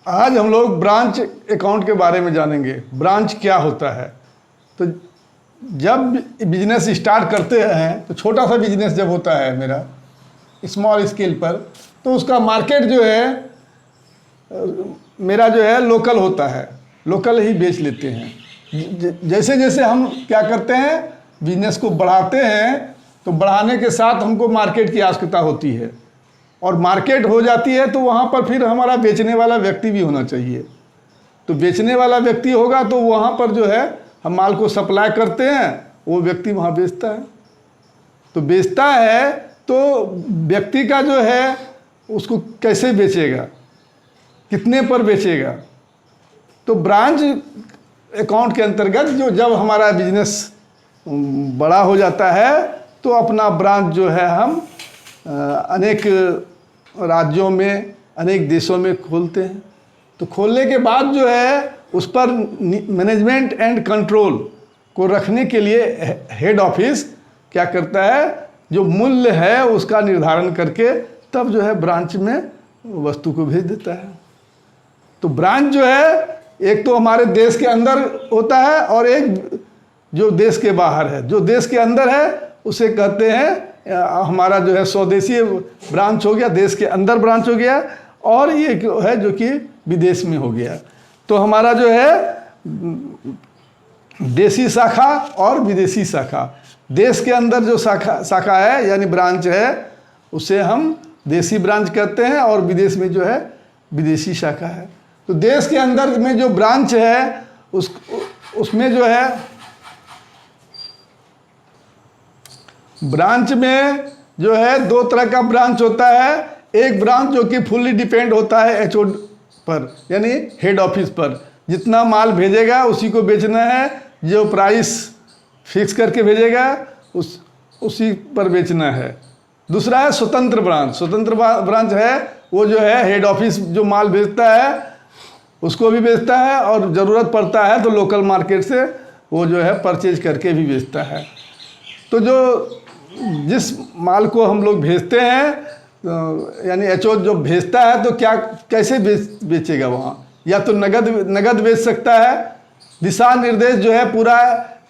आज हम लोग ब्रांच अकाउंट के बारे में जानेंगे। ब्रांच क्या होता है? तो जब बिजनेस स्टार्ट करते हैं तो छोटा सा बिजनेस जब होता है मेरा स्मॉल स्केल पर, तो उसका मार्केट जो है मेरा जो है लोकल होता है, लोकल ही बेच लेते हैं। जैसे जैसे हम क्या करते हैं बिजनेस को बढ़ाते हैं, तो बढ़ाने के साथ हमको मार्केट की आवश्यकता होती है, और मार्केट हो जाती है तो वहाँ पर फिर हमारा बेचने वाला व्यक्ति भी होना चाहिए। तो बेचने वाला व्यक्ति होगा तो वहाँ पर जो है हम माल को सप्लाई करते हैं, वो व्यक्ति वहाँ बेचता है। तो बेचता है तो व्यक्ति का जो है उसको कैसे बेचेगा, कितने पर बेचेगा। तो ब्रांच अकाउंट के अंतर्गत जो जब हमारा बिजनेस बड़ा हो जाता है तो अपना ब्रांच जो है हम अनेक राज्यों में, अनेक देशों में खोलते हैं। तो खोलने के बाद जो है उस पर मैनेजमेंट एंड कंट्रोल को रखने के लिए हेड ऑफिस क्या करता है, जो मूल्य है उसका निर्धारण करके तब जो है ब्रांच में वस्तु को भेज देता है। तो ब्रांच जो है एक तो हमारे देश के अंदर होता है और एक जो देश के बाहर है। जो देश के अंदर है उसे कहते हैं हमारा जो है स्वदेशी ब्रांच हो गया, देश के अंदर ब्रांच हो गया, और ये है जो कि विदेश में हो गया। तो हमारा जो है देसी शाखा और विदेशी शाखा, देश के अंदर जो शाखा है यानी ब्रांच है उसे हम देसी ब्रांच कहते हैं, और विदेश में जो है विदेशी शाखा है। तो देश के अंदर में जो ब्रांच है उसमें जो है ब्रांच में जो है दो तरह का ब्रांच होता है। एक ब्रांच जो कि फुल्ली डिपेंड होता है एचओ पर, यानी हेड ऑफिस पर। जितना माल भेजेगा उसी को बेचना है, जो प्राइस फिक्स करके भेजेगा उसी पर बेचना है। दूसरा है स्वतंत्र ब्रांच। स्वतंत्र ब्रांच है वो जो है हेड ऑफिस जो माल बेचता है उसको भी बेचता है, और ज़रूरत पड़ता है तो लोकल मार्केट से वो जो है परचेज करके भी बेचता है। तो जो जिस माल को हम लोग भेजते हैं यानी एचओ जो भेजता है तो क्या कैसे बेचेगा वहाँ, या तो नगद बेच सकता है। दिशा निर्देश जो है पूरा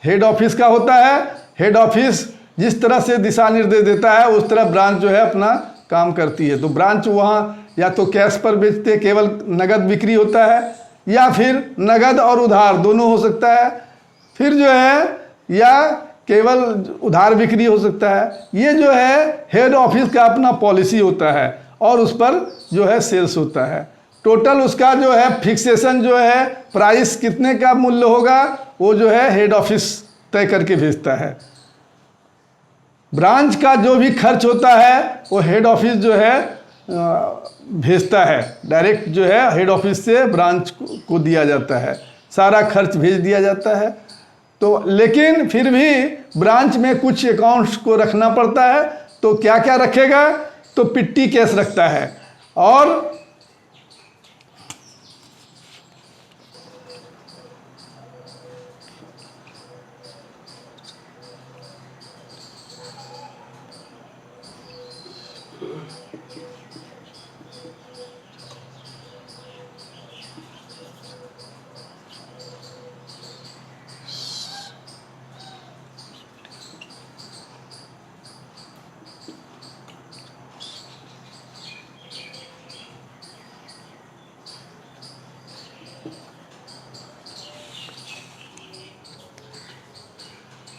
हेड ऑफिस का होता है। हेड ऑफिस जिस तरह से दिशा निर्देश देता है उस तरह ब्रांच जो है अपना काम करती है। तो ब्रांच वहाँ या तो कैश पर बेचते, केवल नगद बिक्री होता है, या फिर नगद और उधार दोनों हो सकता है, फिर जो है या केवल उधार बिक्री हो सकता है। ये जो है हेड ऑफिस का अपना पॉलिसी होता है, और उस पर जो है सेल्स होता है। टोटल उसका जो है फिक्सेशन जो है प्राइस कितने का मूल्य होगा वो जो है हेड ऑफिस तय करके भेजता है। ब्रांच का जो भी खर्च होता है वो हेड ऑफिस जो है भेजता है। डायरेक्ट जो है हेड ऑफिस से ब्रांच को दिया जाता है, सारा खर्च भेज दिया जाता है। तो लेकिन फिर भी ब्रांच में कुछ अकाउंट्स को रखना पड़ता है। तो क्या क्या रखेगा, तो पिट्टी कैश रखता है, और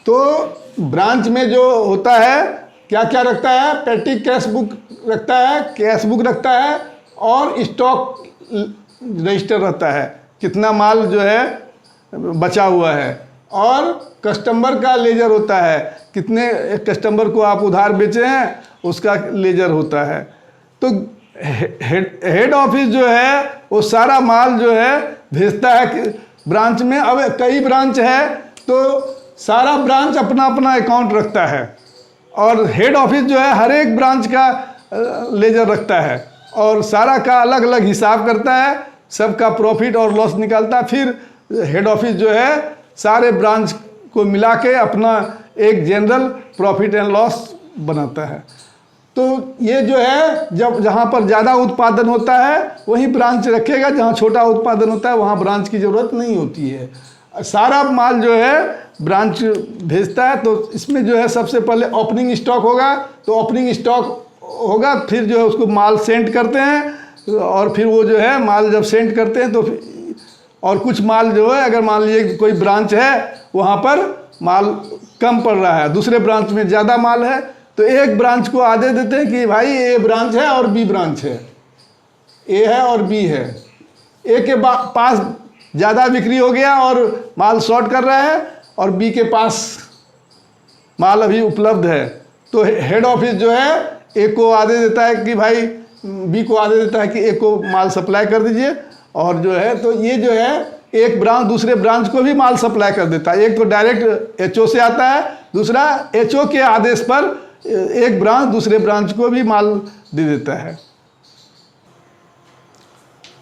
तो ब्रांच में जो होता है क्या क्या रखता है, पेटी कैश बुक रखता है, कैश बुक रखता है, और स्टॉक रजिस्टर रहता है, कितना माल जो है बचा हुआ है, और कस्टमर का लेजर होता है, कितने कस्टमर को आप उधार बेचे हैं उसका लेजर होता है। तो हेड ऑफिस जो है वो सारा माल जो है भेजता है ब्रांच में। अब कई ब्रांच है तो सारा ब्रांच अपना अपना अकाउंट रखता है, और हेड ऑफिस जो है हर एक ब्रांच का लेजर रखता है, और सारा का अलग अलग हिसाब करता है, सबका प्रॉफिट और लॉस निकालता है। फिर हेड ऑफिस जो है सारे ब्रांच को मिला के अपना एक जनरल प्रॉफिट एंड लॉस बनाता है। तो ये जो है जब जहाँ पर ज़्यादा उत्पादन होता है वहीं ब्रांच रखेगा, जहाँ छोटा उत्पादन होता है वहाँ ब्रांच की ज़रूरत नहीं होती है। सारा माल जो है ब्रांच भेजता है। तो इसमें जो है सबसे पहले ओपनिंग स्टॉक होगा, तो ओपनिंग स्टॉक होगा, फिर जो है उसको माल सेंड करते हैं, और फिर वो जो है माल जब सेंड करते हैं तो और कुछ माल जो है अगर मान लीजिए कोई ब्रांच है वहाँ पर माल कम पड़ रहा है, दूसरे ब्रांच में ज़्यादा माल है, तो एक ब्रांच को आदेश देते हैं कि भाई ए ब्रांच है और बी ब्रांच है, ए है और बी है। ए के पास ज़्यादा बिक्री हो गया और माल शॉर्ट कर रहा है, और बी के पास माल अभी उपलब्ध है, तो हेड ऑफिस जो है ए को आदेश देता है कि भाई बी को आदेश देता है कि ए को माल सप्लाई कर दीजिए। और जो है तो ये जो है एक ब्रांच दूसरे ब्रांच को भी माल सप्लाई कर देता है। एक तो डायरेक्ट एचओ से आता है, दूसरा एचओ के आदेश पर एक ब्रांच दूसरे ब्रांच को भी माल दे देता है।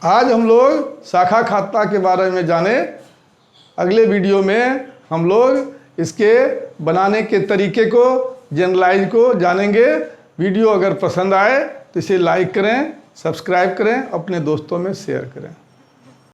आज हम लोग शाखा खाता के बारे में जाने। अगले वीडियो में हम लोग इसके बनाने के तरीके को, जनरलाइज को जानेंगे। वीडियो अगर पसंद आए तो इसे लाइक करें, सब्सक्राइब करें, अपने दोस्तों में शेयर करें।